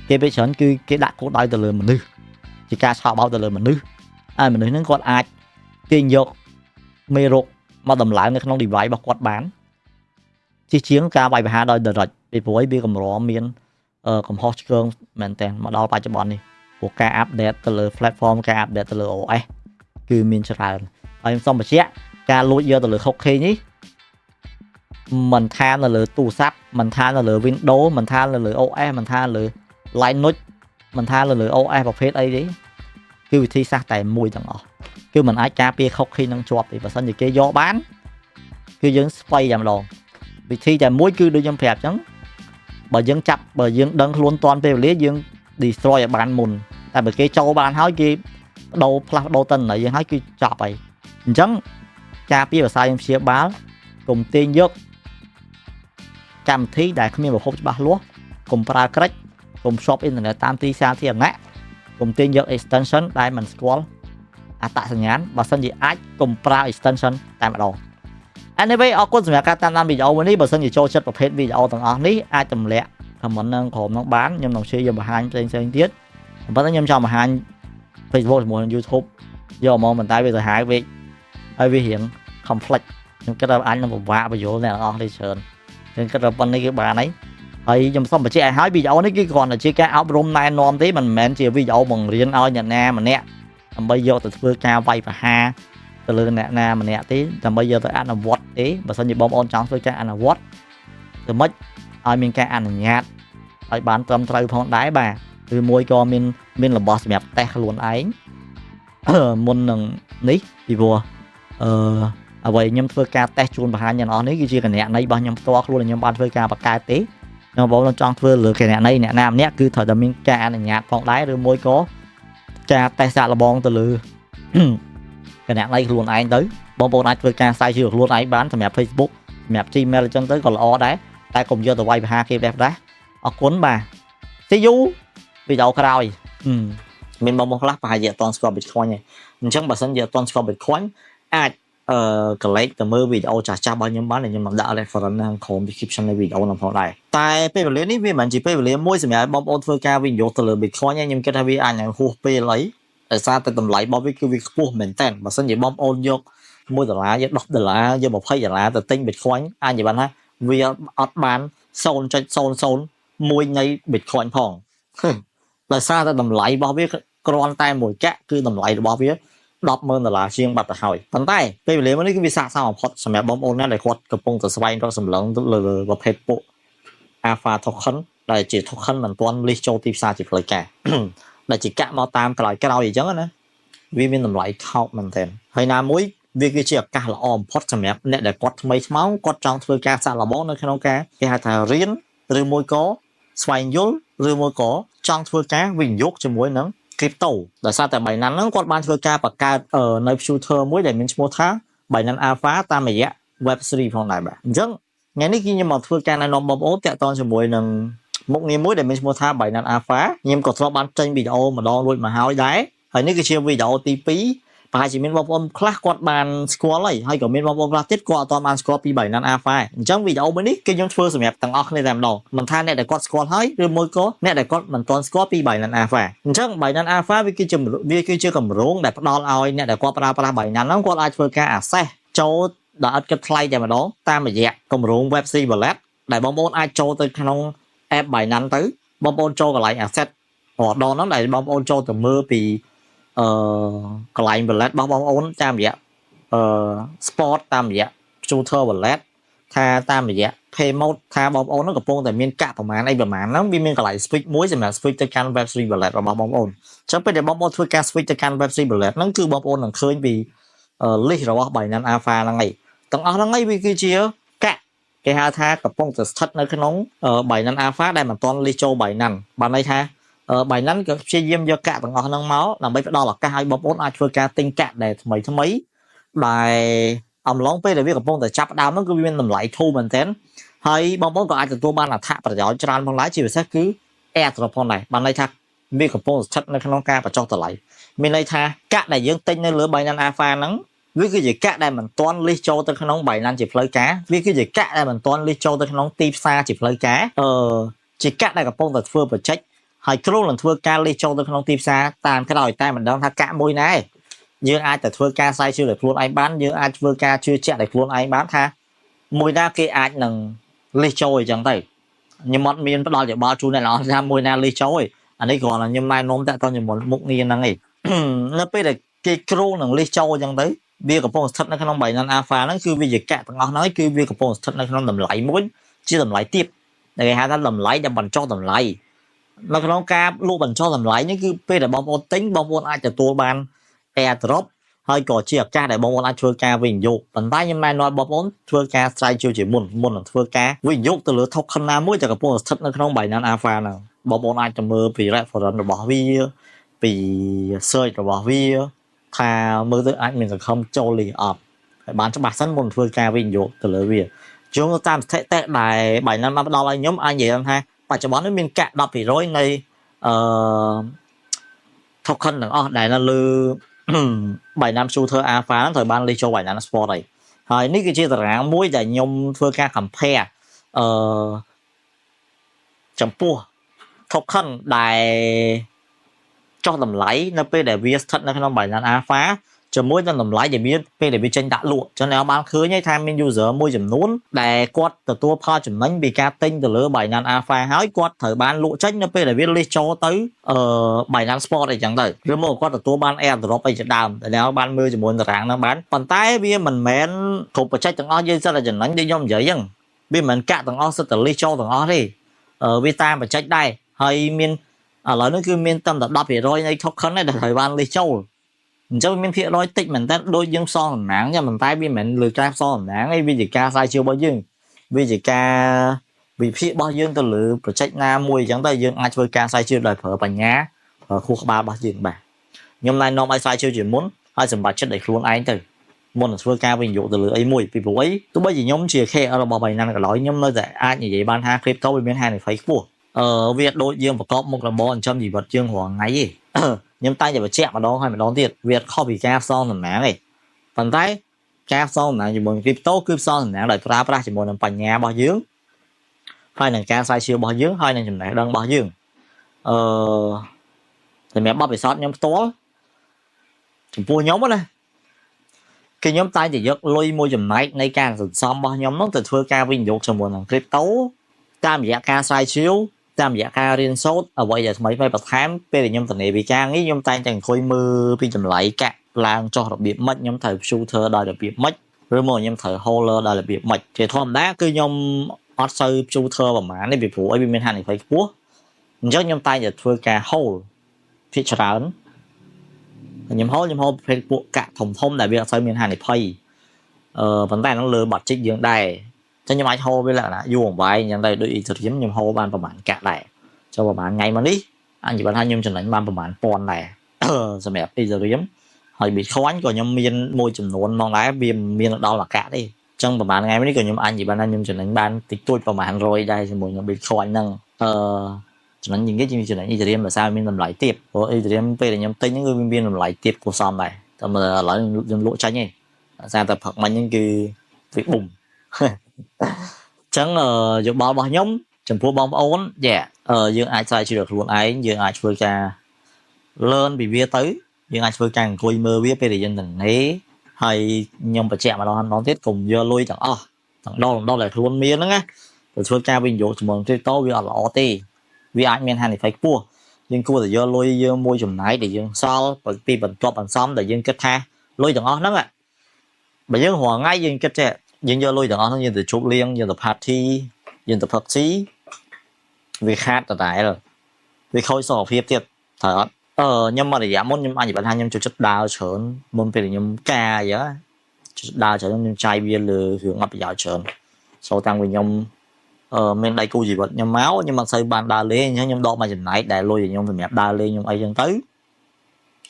គេពេលច្រើនគឺគេដាក់គោលដៅទៅលើមនុស្សជាការឆក់បោកទៅលើមនុស្សហើយមនុស្សហ្នឹងគាត់អាចទាញយកមេរោគមកដំឡើងនៅក្នុង device របស់គាត់បានជាងការវាយប្រហារដោយ direct ពីព្រោះវាកម្រមានកំហុសឆ្គងមែនតើមកដល់បច្ចុប្បន្ននេះព្រោះការ update ទៅលើ platform ការ update ទៅលើ OS គឺមានច្រើនហើយខ្ញុំសូមបញ្ជាក់ការលួចយកទៅលើ cookie នេះមិនថានៅលើទូរស័ព្ទមិនថានៅលើ Windows មិនថានៅលើ OS មិនថាលើ Linux មិនថាលើ OS ប្រភេទអីទេគឺវិធីសាស្ត្រតែមួយទាំងអស់គឺมันអាចការពារ cookie នឹងជាប់ទេបើសិនជាគេយកបានគឺយើងស្វ័យតែម្ដងវិធីតែមួយគឺដូចខ្ញុំប្រាប់អញ្ចឹងបើយើងដឹងខ្លួនតាន់ពេលវេលាយើង destroy ឲ្យបានមុនតែបើគេចូលបានហើយគេផ្លាស់ប្ដូរតន្ន័យយើងហើយគឺចប់ហើយអញ្ចឹងការពារភាសាយើងព្យាបាលកុំទាញយកកម្មវិធីដែលគ្មានប្រភពច្បាស់លាស់កុំប្រើក្រិចកុំ shop អ៊ីនធឺណិតតាមទីសាធារណៈកុំទាញយក extension ដែលមិនស្គាល់អត្តសញ្ញាណបើសិនជាអាចកុំប្រើ extension តែម្ដង Anyway អរគុណសម្រាប់ការតាមដានវីដេអូមួយនេះបើសិនជាចូលចិត្តប្រភេទវីដេអូទាំងអស់នេះអាចទម្លាក់ comment នៅក្រោមនោះបានខ្ញុំនឹងជួយយកបង្ហាញផ្សេងទៀតប៉ុន្តែខ្ញុំចង់បង្ហាញ Facebook ជាមួយនឹង YouTube យកមកមិនតែវាទៅហៅពេកហើយវារៀង conflict ខ្ញុំគិតថាអាចនឹងពិបាកបញ្យល់អ្នកទាំងអស់នេះច្រើនខ្ញុំគិតថាប៉ុណ្្នេះគឺបានហើយខ្ញុំសូមបញ្ជាក់ឲ្យហើយវីដេអូនេះគឺគ្រាន់តែជាការអប់រំណែនាំទេមិនមែនជាវីដេអូបង្រៀនឲ្យអ្នកណាម្នាក់ដើម្បីយកទៅធ្វើការវាយប្រហារទៅលើអ្នកណាម្នាក់ទេដើម្បីយកទៅអនុវត្តទេបើសិនជាបងប្អូនចង់ធ្វើការអនុវត្តទៅមិនឲ្យមានការអនុញ្ញាតឲ្យបានត្រឹមត្រូវផងដែរបាទឬមួយក៏មានរបស់សម្រាប់តេស្តខ្លួនឯងមុននឹងនេះពីព្រោះអ្វីខ្ញុំធ្វើការតេស្តជូនបង្ហាញអ្នកនរនេះគឺជាគណនីរបស់ខ្ញុំផ្ទាល់ខ្លួនខ្ញុំបានធ្វើការបង្កើតទេខ្ញុំបងចង់ធ្វើលើគណនីអ្នកណាម្នាក់គឺត្រូវតែមានការអនុញ្ញាតផងដែរឬមួយក៏ការតេស្តសាកល្បងទៅលើគណនីខ្លួនឯងទៅបងប្អូនអាចធ្វើការផ្សាយជឿខ្លួនឯងបានសម្រាប់ Facebook សម្រាប់ Gmail អញ្ចឹងទៅក៏ល្អដែរតែកុំយកទៅវាយប្រហារគេដែរអរគុណបាទ See you វីដេអូក្រោយមានបងប្អូនខ្លះប្រហែលជាអត់ទាន់ស្គាល់ Bitcoin ទេអញ្ចឹងបើសិនជាអត់ទាន់ស្គាល់ Bitcoin អាចកលេចទៅមើលវីដេអូចាស់ៗរបស់ខ្ញុំបានខ្ញុំនឹងដាក់ reference នៅក្នុង description នៃវីដេអូនោះផងដែរតែពេលវេលានេះវាមិនមែនជាពេលវេលាមួយសម្រាប់បងប្អូនធ្វើការវិនិយោគទៅលើ Bitcoin ទេខ្ញុំគិតថាវាអាចនឹងហួសពេលអីដោយសារតែតម្លៃរបស់វាគឺវាខ្ពស់មែនតើបើសិនជាបងប្អូនយក$1យក$10យក$20ទៅទិញ Bitcoin អាចនិយាយបានថាវាអត់បាន 0.001 នៃ Bitcoin ផងដោយសារតែតម្លៃរបស់វាគ្រាន់តែមួយកាក់គឺតម្លៃរបស់វា$10,000ជាងបាត់ទៅហើយប៉ុន្តែពេលវេលានេះគឺវាស័ក្តិសមបំផុតសម្រាប់បងប្អូនណាដែលគាត់កំពុងតែស្វែងរកសម្លឹងទៅលើប្រភេទពួក Alpha token ដែលជា token មិនទាន់លីសចូលទីផ្សារជាផ្លូវការដែលជាកាក់មកតាមក្រោយអញ្ចឹងណាវាមានតម្លៃខោកមែនទែនហើយណាមួយវាគឺជាឱកាសល្អបំផុតសម្រាប់អ្នកដែលគាត់ថ្មីថ្មោងគាត់ចង់ធ្វើការសាកល្បងនៅក្នុងការគេហៅថារៀនឬមួយក៏ស្វែងយល់ឬមួយក៏ចង់ធ្វើការវិនិយោគជាមួយនឹង crypto ដោយសារតែ Binance ហ្នឹងគាត់បានធ្វើការបង្កើតនៅ future មួយដែលមានឈ្មោះថា Binance Alpha តាមរយៈ Web3 ផងដែរបាទអញ្ចឹង ngày nay khi nhưng mà thưa ca này nó bom ố tẹt toàn cho mùi nằng một ngày muối để mình mua tha bảy năm alpha nhưng còn so bán tranh video mà đo luôn mà hao đáyហើយនេះគឺជាវីដេអូទី2ប្រហែលជាមានបងប្អូនខ្លះគាត់បានស្គាល់ហើយក៏មានបងប្អូនខ្លះទៀតគាត់អត់ទាន់បានស្គាល់ពី3ណាន alpha អញ្ចឹងវីដេអូមួយនេះគឺខ្ញុំធ្វើសម្រាប់ទាំងអស់គ្នាតែម្ដងមិនថាអ្នកដែលគាត់ស្គាល់ហើយឬមួយក៏អ្នកដែលគាត់មិនទាន់ស្គាល់ពី3ណាន alpha អញ្ចឹង3ណាន alpha វាគឺជាកម្រងដែលផ្ដល់ឲ្យអ្នកដែលគាត់ប្រើប្រាស់3ណានហ្នឹងគាត់អាចធ្វើការ access ចូលដល់អត់គិតថ្លៃតែម្ដងតាមរយៈកម្រង Web3 Wallet ដែលបងប្អូនអាចចូលទៅក្នុង app Binance ទៅបងប្អូនចូលកន្លែង asset រដងហ្នឹងដែលបងប្អូនចូលទៅមើលពីកន្លែង wallet របស់បងប្អូនតាមរយៈsport តាមរយៈ shooter wallet ថាតាមរយៈ pay mode ថាបងប្អូនហ្នឹងកំពុងតែមានកាក់ប្រមាណអីប្រមាណហ្នឹងវាមានកន្លែង switch មួយសម្រាប់ switch ទៅកាន់ web3 wallet របស់បងប្អូនអញ្ចឹងពេលដែលបងប្អូនធ្វើការ switch ទៅកាន់ web3 wallet ហ្នឹងគឺបងប្អូននឹងឃើញពី list របស់ Binance Alpha ហ្នឹងឯងទាំងអស់ហ្នឹងឯងវាគឺជាកាក់គេហៅថាកំពុងតែស្ថិតនៅក្នុង Binance Alpha ដែលមិនទាន់ list ចូល Binance បានន័យថាBinance ក៏ព្យាយាមយកកាក់ទាំងអស់ហ្នឹងមកដើម្បីផ្ដល់ឱកាសឲ្យបងប្អូនអាចធ្វើការទិញកាក់ដែលថ្មីដែលអំឡុងពេលដែលវាកំពុងតែចាប់ដើមហ្នឹងគឺវាមានតម្លៃធូរមែនទែនហើយបងប្អូនក៏អាចទទួលបានអត្ថប្រយោជន៍ច្រើនផងដែរជាពិសេសគឺ airdrop ផងដែរបានន័យថាវាកំពុងស្ថិតនៅក្នុងការបញ្ចុះតម្លៃមានន័យថាកាក់ដែលយើងទិញនៅលើ Binance Alpha ហ្នឹងវាគឺជាកាក់ដែលមិនទាន់ list ចូលទៅក្នុង Binance ជាផ្លូវការវាគឺជាកាក់ដែលមិនទាន់ list ចូលទៅក្នុងទីផ្សារជាផ្លូវការជាកាក់ដែលកំពុងតែធ្វើបញ្ចេញហើយគ្រូនឹងធ្វើការលេខចូលទៅក្នុងទីផ្សារតាមក្រោយតែមិនដឹងថាកាក់មួយណាយើងអាចតែធ្វើការផ្សាយជឿដោយខ្លួនឯងបានយើងអាចធ្វើការជឿជាក់ដោយខ្លួនឯងបានថាមួយណាគេអាចនឹងលេខចូលអញ្ចឹងទៅខ្ញុំអត់មានផ្ដល់យោបល់ជូនអ្នកនរថាមួយណាលេខចូលឯអានេះគ្រាន់តែខ្ញុំណែនាំតាក់ទងជាមួយមុខងារហ្នឹងឯងនៅពេលដែលគេគ្រូនឹងលេខចូលអញ្ចឹងទៅវាកំពុងស្ថិតនៅក្នុង Binance Alpha ហ្នឹងគឺវាជាកាក់ទាំងអស់ហ្នឹងគឺវាកំពុងស្ថិតនៅក្នុងតម្លៃមួយជាតម្លៃទាបដែលគេហៅថាតម្លៃដែលបញ្ចុះតម្លៃនៅក្នុងការលក់បញ្ចុះតម្លៃនេះគឺពេលដែលបងប្អូនទិញបងប្អូនអាចទទួលបាន airdrop ហើយក៏ជាឱកាសដែលបងប្អូនអាចធ្វើការវិនិយោគប៉ុន្តែខ្ញុំណែនាំបងប្អូនធ្វើការស្រាវជ្រាវជាមុននឹងធ្វើការវិនិយោគទៅលើ token ណាមួយដែលកំពុងស្ថិតនៅក្នុង Binance Alpha ហ្នឹងបងប្អូនអាចទៅមើលពី reference របស់វាពី search របស់វាថាមើលទៅអាចមានសង្ឃឹមចូលឬអត់ហើយបានច្បាស់សិនមុនធ្វើការវិនិយោគទៅលើវាជួងតាមស្ថិតិដែល Binance បានផ្ដល់ឲ្យខ្ញុំអាចនិយាយថាបច្ចុប្បន្ននេះមានកាក់ 10% នៃtoken ទាំងអស់ដែលនៅលើ Binance Shooter Alpha ហ្នឹងត្រូវបានលេខចូល Binance Sport ហើយនេះគឺជាតារាងមួយដែលខ្ញុំធ្វើការ compare ចំពោះ token ដែលចុះតម្លៃនៅពេលដែលវាស្ថិតនៅក្នុង Binance Alpha ជាមួយនឹងតម្លៃដែលមានពេលដែលវាចេញដាក់លក់ចឹងអ្នកបានឃើញថាមាន user មួយចំនួនដែលគាត់ទទួលផលចំណេញពីការទិញទៅលើ Binance Alpha ហើយគាត់ត្រូវបានលក់ចេញនៅពេលដែលវាលេសចូលទៅBinance Sport អីចឹងទៅឬមកគាត់ទទួលបាន airdrop អីជាដើមតែអ្នកបានមើលជាមួយតារាងហ្នឹងបានប៉ុន្តែវាមិនមែនគ្រប់បច្ចេកទាំងអស់យើងសិតតែចំណេញដូចខ្ញុំនិយាយចឹងវាមិនកាក់ទាំងអស់សិតតែលេសចូលទាំងអស់ទេវាតាមបច្ចេកដែរហើយមានឥឡូវនេះគឺមានតែ10% នៃ token ដែលត្រូវបានលេសចូលអញ្ចឹងមានភាគរយតិចមែនតើដូចយើងផ្សងតំណាងចឹងប៉ុន្តែវាមិនមែនលើការផ្សងតំណាងឯងវាជាការស្រាវជ្រាវរបស់យើងវាជាការវិភាគរបស់យើងទៅលើប្រជិចណាមួយអញ្ចឹងទៅយើងអាចធ្វើការស្រាវជ្រាវដោយប្រើបញ្ញាខួរក្បាលរបស់យើងបាទខ្ញុំណែនាំឲ្យស្រាវជ្រាវជាមុនហើយសម្រាប់ចិត្តឲ្យខ្លួនឯងទៅមុននឹងធ្វើការវិនិយោគទៅលើអីមួយពីព្រោះអីទោះបីជាខ្ញុំជា KL របស់ Binance ក៏ដោយខ្ញុំនៅតែអាចនិយាយបានថា crypto វាមានហានិភ័យខ្ពស់វាដូចយើងប្រកបមុខរបរចិញ្ចឹមជីវិតយើងរាល់ថ្ងៃទេខ្ញុំតែបញ្ជាក់ម្ដងហើយម្ដងទៀតវាខុសពីការផ្សងតំណាងទេប៉ុន្តែការផ្សងតំណាងជាមួយ crypto គឺផ្សងតំណាងដោយប្រើប្រាស់ជាមួយនឹងបញ្ញារបស់យើងហើយនឹងការស្រាវជ្រាវរបស់យើងហើយនឹងចំណេះដឹងរបស់យើងសម្រាប់បទពិសោធន៍ខ្ញុំផ្ទាល់ចំពោះខ្ញុំណាគឺខ្ញុំតែងតែយកលុយមួយចំណែកនៃការសន្សំរបស់ខ្ញុំនោះទៅធ្វើការវិនិយោគជាមួយនឹង crypto តាមរយៈការស្រាវជ្រាវតាមរយៈការរៀនសូត្រអ្វីដែលថ្មីៗបន្ថែមពេលដែលខ្ញុំទៅពីការងារខ្ញុំតែងតែអង្គុយមើលពីចម្លៃកាក់ឡើងចុះរបៀបម៉េចខ្ញុំត្រូវ shooter ដល់របៀបម៉េចឬមកខ្ញុំត្រូវ holder ដល់របៀបម៉េចជាធម្មតាគឺខ្ញុំអត់សូវ shooter ប្រហែលនេះពីព្រោះអីវាមានហានិភ័យខ្ពស់អញ្ចឹងខ្ញុំតែងតែធ្វើការ hold ភាគច្រើនខ្ញុំ hold ប្រភេទពួកកាក់ធំដែលវាអត់សូវមានហានិភ័យប៉ុន្តែនឹងលើបាត់ជិះយើងដែរចឹងខ្ញុំអាចហូរវាលក្ខណៈយូរអង្វែងអញ្ចឹងទៅដូច Ethereum ខ្ញុំហូរបានប្រហែលកាក់ដែរចូលប្រហែលថ្ងៃមកនេះអញនិយាយថាខ្ញុំចំណេញបានប្រហែលពាន់ដែរសម្រាប់ Ethereum ហើយ Bitcoin ក៏ខ្ញុំមានមួយចំនួនមកដែរវាមានដល់អាកាក់ទេ Trongប្រហែលថ្ងៃនេះក៏ខ្ញុំអាចនិយាយបានថាខ្ញុំចំណេញបានតិចតួចប្រហែល100ដែរជាមួយនឹង Bitcoin ហ្នឹងចំណេញជាងគេចំណេញ Ethereum ដោយសារមានតម្លៃទាបព្រោះ Ethereum ពេលដែលខ្ញុំទិញហ្នឹងគឺវាមានតម្លៃទាបគួរសមដែរតែឥឡូវខ្ញុំលក់ចាញ់ឯងដោយសារតែផឹកមិញហ្នឹងគឺវាប៊ុំអញ្ចឹងយោបល់របស់ខ្ញុំចំពោះបងប្អូនយើងអាចស្រាវជ្រាវខ្លួនឯងយើងអាចធ្វើការ learn ពីវាទៅយើងអាចធ្វើការអង្គុយមើលវាពេលដែលយើងទិញហើយខ្ញុំបញ្ជាក់ម្ដងទៀតកុំយកលុយទាំងអស់ទាំងដងដែលខ្លួនមានហ្នឹងណាទៅធ្វើការវិនិយោគជាមួយ crypto វាអត់ល្អទេវាអាចមានហានិភ័យខ្ពស់យើងគួរតែយកលុយយើងមួយចំណែកដែលយើងសល់ពីបន្ទាប់បន្សំដែលយើងគិតថាលុយទាំងអស់ហ្នឹងបើយើងរាល់ថ្ងៃយើងគិតចេះយើងយកលុយទាំងអស់ហ្នឹងយើងទៅជប់លៀងយើងទៅ party យើងទៅផឹកស៊ីវាខាតដដែលវាខូចសុខភាពទៀតត្រូវអត់ខ្ញុំមករយៈមុនខ្ញុំអាចនិយាយថាខ្ញុំចូលចិត្តដើរច្រើនមុនពេលខ្ញុំការអញ្ចឹងដើរច្រើនខ្ញុំចាយវាលើរឿងអត់ប្រយោជន៍ច្រើនចូលតាំងពីខ្ញុំមានដៃគូជីវិតខ្ញុំមកខ្ញុំអត់សូវបានដើរលេងអញ្ចឹងខ្ញុំដកមកចំណែកដែលលុយខ្ញុំសម្រាប់ដើរលេងខ្ញុំអីអញ្ចឹងទៅ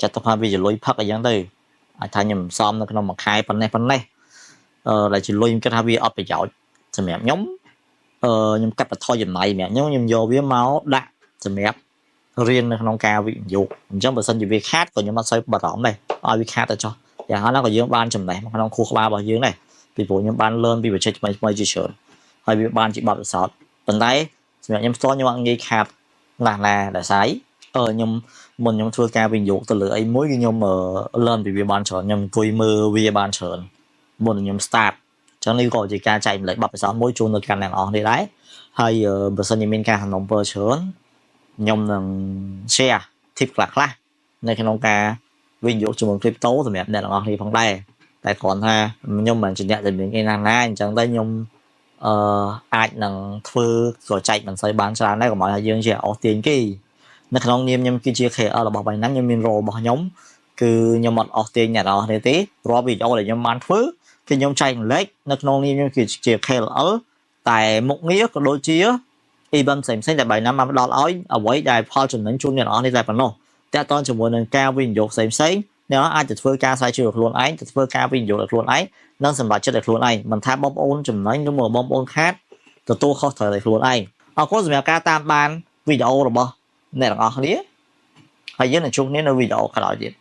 ចាត់ទៅថាវាជាលុយផឹកអីចឹងទៅអាចថាខ្ញុំសំនៅក្នុងមួយខែប៉ុណ្ណេះដែលជាលុយខ្ញុំគិតថាវាអត់ប្រយោជន៍សម្រាប់ខ្ញុំខ្ញុំកាត់បន្ថយចំណាយសម្រាប់ខ្ញុំយកវាមកដាក់សម្រាប់រៀននៅក្នុងការវិនិយោគអញ្ចឹងបើសិនជាវាខាតក៏ខ្ញុំអត់សូវបារម្ភដែរឲ្យវាខាតទៅចុះយ៉ាងណាក៏យើងបានចំណេះក្នុងខួរក្បាលរបស់យើងដែរពីព្រោះខ្ញុំបាន learn ពីបច្ចេកទេសថ្មីៗជាច្រើនហើយវាបានជាបទពិសោធន៍ប៉ុន្តែសម្រាប់ខ្ញុំផ្ទាល់ខ្ញុំអត់ងាយខាតណាស់ណាដែលស្អីខ្ញុំមុនខ្ញុំធ្វើការវិនិយោគទៅលើអីមួយគឺខ្ញុំ learn ពីវាបានច្រើនខ្ញុំអង្គុយមើលវាបានច្រើនមុនខ្ញុំ start អញ្ចឹងនេះក៏ជាការចែករំលែកបទពិសោធន៍មួយជូនដល់កាន់អ្នកនរនេះដែរហើយបើសិនជាមានការសំណូមពរច្រើនខ្ញុំនឹង share tip ខ្លះនៅក្នុងការវិនិយោគជាមួយ crypto សម្រាប់អ្នកទាំងអស់គ្នាផងដែរតែគ្រាន់ថាខ្ញុំមិនជាអ្នកដែលមានឯណាអញ្ចឹងទៅខ្ញុំអាចនឹងធ្វើក៏ចែកមិនសូវបានច្រើនដែរកុំឲ្យយើងជាអស់ទាញគេនៅក្នុងនាមខ្ញុំគឺជា KL របស់បៃណាខ្ញុំមាន role របស់ខ្ញុំគឺខ្ញុំអត់អស់ទាញអ្នកនរទេរាល់វីដេអូដែលខ្ញុំបានធ្វើគឺខ្ញុំចែករំលែកនៅក្នុងនាមខ្ញុំគឺជា KL តែមុខងារក៏ដូចជា event ផ្សេងៗដែលបៃណាបានផ្ដល់ឲ្យអ្វីដែលផលចំណេញជូនអ្នកនរនេះតែប៉ុណ្ណោះតែតើជាមួយនឹងការវិនិយោគផ្សេងអ្នកអាចទៅធ្វើការស្រាវជ្រាវខ្លួនឯងទៅធ្វើការវិនិយោគឲ្យខ្លួនឯងនិងសម្រេចចិត្តឲ្យខ្លួនឯងមិនថាបងប្អូនចំណេញឬមកបងប្អូនខាតទទួលខុសត្រូវឲ្យខ្លួនឯងអរគុណសម្រាប់ការតាមដានវីដេអូរបស់អ្នកទាំងអស់គ្នាហើយយើងនឹងជួបគ្នានៅវីដេអូក្រោយទៀត